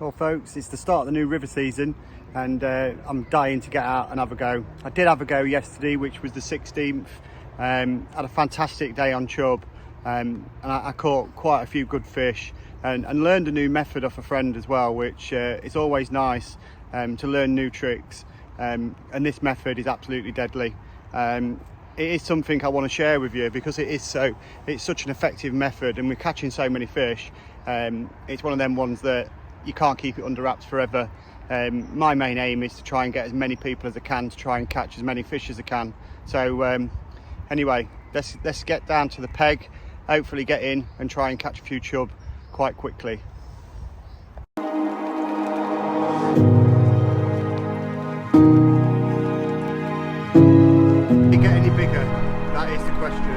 Well folks, it's the start of the new river season and I'm dying to get out and have a go. I did have a go yesterday, which was the 16th. Had a fantastic day on CHUB and I caught quite a few good fish and learned a new method off a friend as well, which is always nice to learn new tricks, and this method is absolutely deadly. It is something I want to share with you because it's such an effective method and we're catching so many fish. It's one of them ones that you can't keep it under wraps forever. My main aim is to try and get as many people as I can to try and catch as many fish as I can. So anyway, let's get down to the peg, hopefully get in and try and catch a few chub quite quickly. Did it get any bigger? That is the question.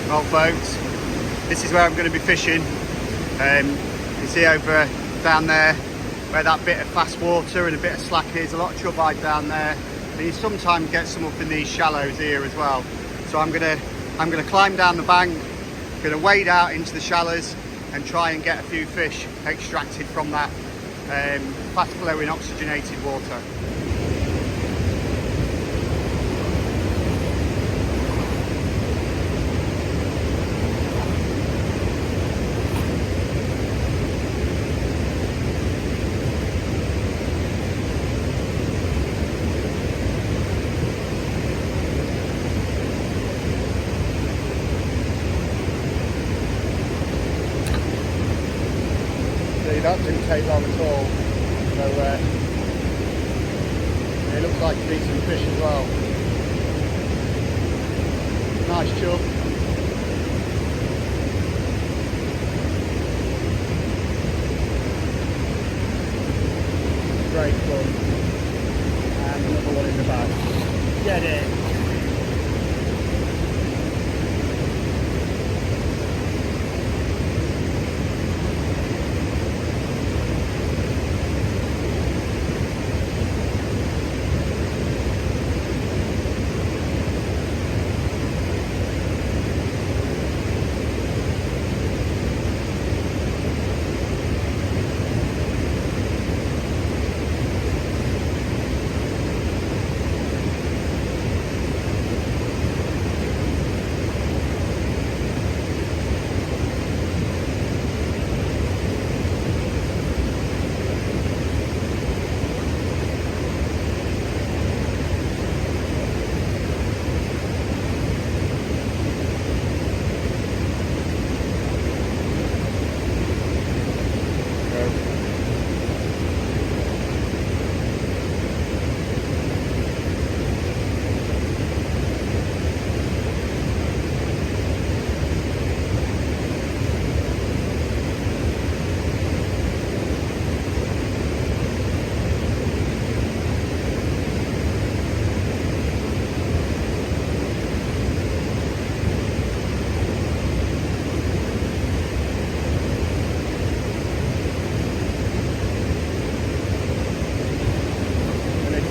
Well folks, this is where I'm going to be fishing. You see over down there where that bit of fast water and a bit of slack is, a lot of chub hide down there, and you sometimes get some up in these shallows here as well. So I'm gonna climb down the bank, gonna wade out into the shallows and try and get a few fish extracted from that fast flowing oxygenated water. That didn't take long at all, so it looks like a decent fish as well. Nice chub. Great fun. And another one in the bag. Get it!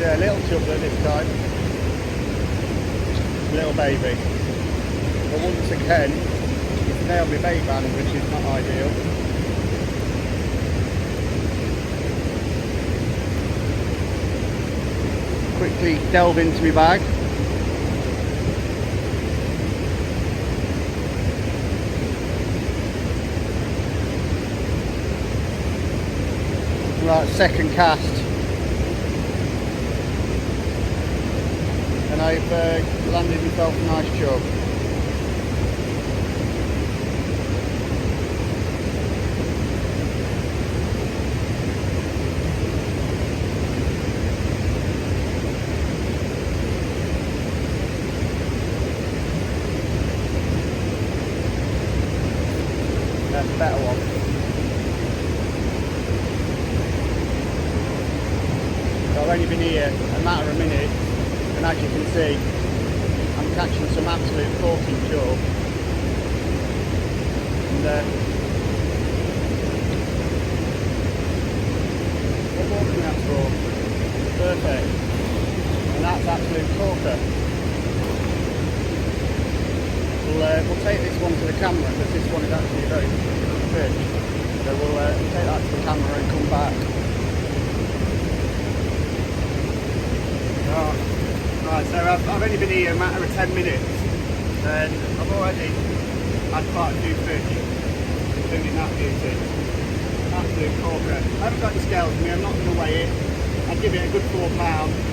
A little chubbler this time, little baby, but once again it's nailed my bait band, which is not ideal. Quickly delve into my bag. Right, second cast. And I've landed myself a nice chub. That's a better one. So I've only been here a matter of minutes. And as you can see, I'm catching some absolute corking chub. And what more can we ask for? Perfect. And that's absolute corker. we'll take this one to the camera because this one is actually a very good fish. So we'll take that to the camera and come back. Oh, right, so I've only been here a matter of 10 minutes and I've already had quite a few fish, including that beauty. Absolute corker. I haven't got any scales with me, I'm not going to weigh it. I'd give it a good £4,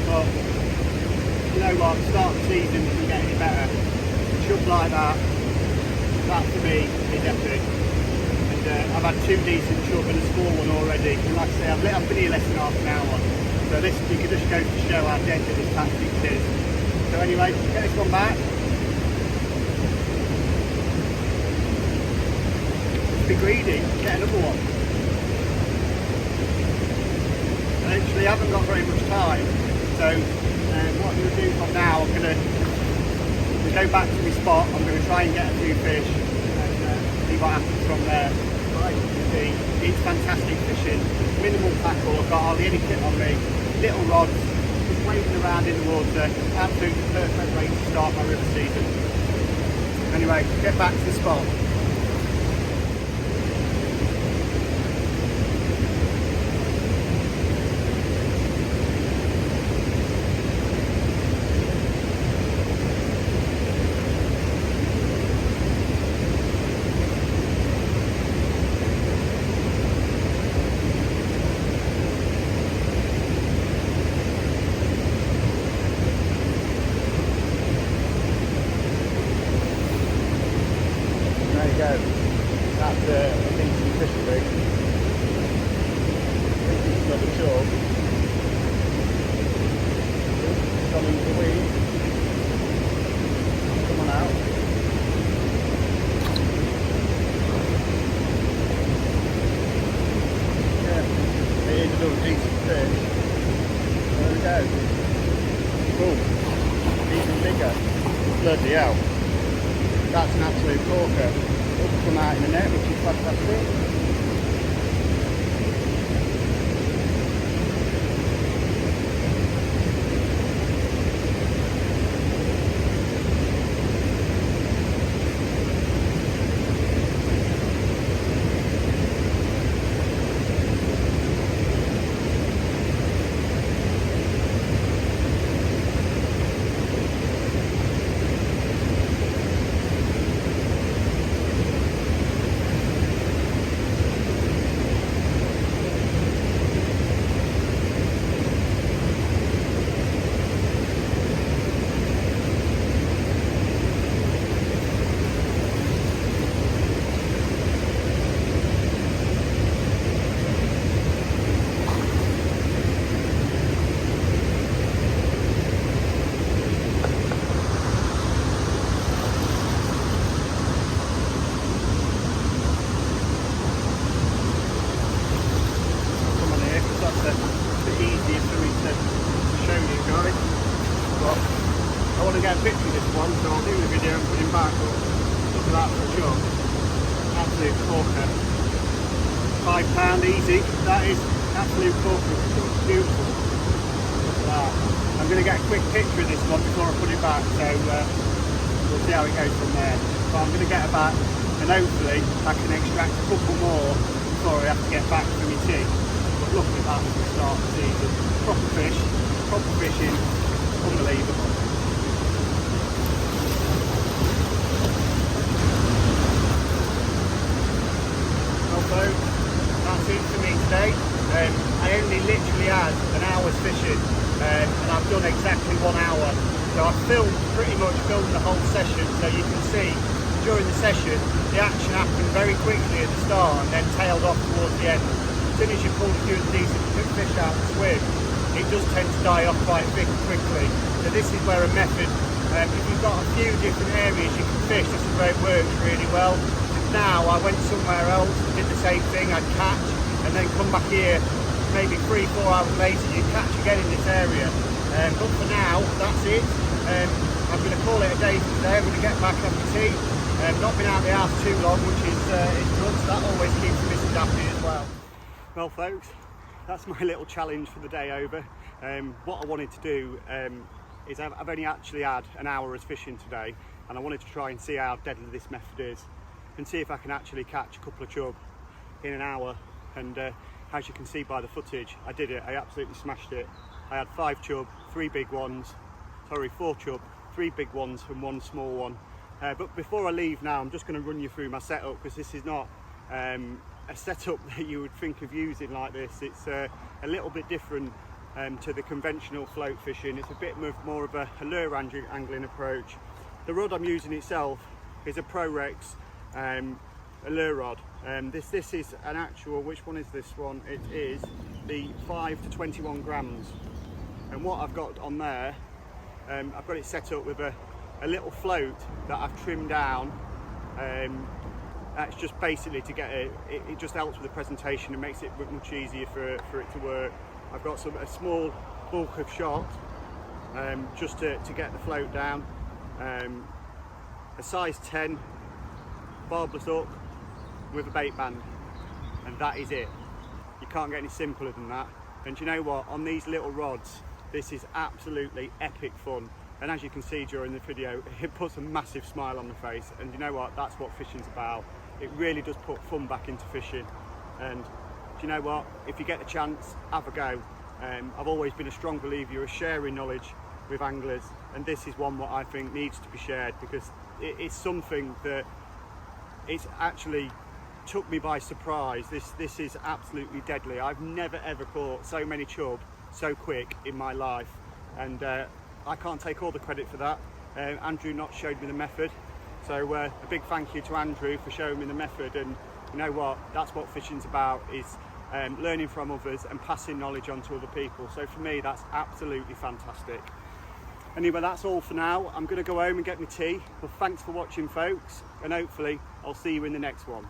but you know what, start of the season doesn't get any better. A chub like that for me is epic. And I've had 2 decent chub and a small one already. And like I say, I've been here less than half an hour. So this, you could just go to show how deadly this tactic is. So anyway, get this one back. Be greedy, get another one. I literally haven't got very much time, so what I'm going to do from now, I'm going to go back to my spot. I'm going to try and get a few fish and see what happens from there. But as you can see, it's fantastic fishing, minimal tackle, I've got hardly any kit on me, little rods, just waving around in the water, absolutely perfect way to start my river season. Anyway, get back to the spot. There you go. That's a decent fishing rig. This is another chub. It's gone into the weed. Come on out. Yeah, it is another decent fish. There we go. Boom. Even bigger. Bloody hell. That's an absolute corker. It'll come out in the net, which is fantastic. I want to get a picture of this one, so I'll do the video and put him back. But look at that for a chub. Absolute corker. £5 easy. That is absolute corker. Beautiful. Look at that. I'm going to get a quick picture of this one before I put it back, so we'll see how it goes from there. But I'm going to get it back, and hopefully I can extract a couple more before I have to get back for my tea. But look at that for the start of the season. Proper fish, proper fishing, unbelievable. So that's it for me today. I only literally had an hour's fishing and I've done exactly 1 hour. So I've pretty much filmed the whole session, so you can see during the session the action happened very quickly at the start and then tailed off towards the end. As soon as you pull a few decent fish out of the swim, it does tend to die off quite quickly. So this is where a method, if you've got a few different areas you can fish, this is where it works really well. Now I went somewhere else, did the same thing, I'd catch and then come back here maybe 3-4 hours later, you catch again in this area. But for now, that's it. I'm going to call it a day for today. I'm going to get back on my tea. Not been out of the house too long, which is good, so that always keeps the missus happy as well. Well folks, that's my little challenge for the day over. What I wanted to do is I've only actually had an hour of fishing today, and I wanted to try and see how deadly this method is and see if I can actually catch a couple of chub in an hour. And as you can see by the footage, I did it. I absolutely smashed it. I had 5 chub, 4 chub, 3 big ones and 1 small one. But before I leave now, I'm just going to run you through my setup, because this is not a setup that you would think of using like this. It's a little bit different to the conventional float fishing. It's a bit more of a lure angling approach. The rod I'm using itself is a ProRex a lure rod. This is an actual, which one is this one? It is the 5 to 21 grams. And what I've got on there, I've got it set up with a little float that I've trimmed down. That's just basically to get it just helps with the presentation and makes it much easier for it to work. I've got a small bulk of shot just to get the float down. A size 10 barbless hook with a bait band, and that is it. You can't get any simpler than that. And you know what, on these little rods, this is absolutely epic fun. And as you can see during the video, it puts a massive smile on the face. And you know what, that's what fishing's about. It really does put fun back into fishing. And do you know what, if you get the chance, have a go. I've always been a strong believer of sharing knowledge with anglers, and this is one what I think needs to be shared, because it's something that it's actually took me by surprise. This is absolutely deadly. I've never ever caught so many chub so quick in my life, and I can't take all the credit for that. Andrew not showed me the method, so a big thank you to Andrew for showing me the method. And you know what, that's what fishing's about, is learning from others and passing knowledge on to other people. So for me, that's absolutely fantastic. Anyway, that's all for now. I'm going to go home and get my tea. Well, thanks for watching, folks, and hopefully I'll see you in the next one.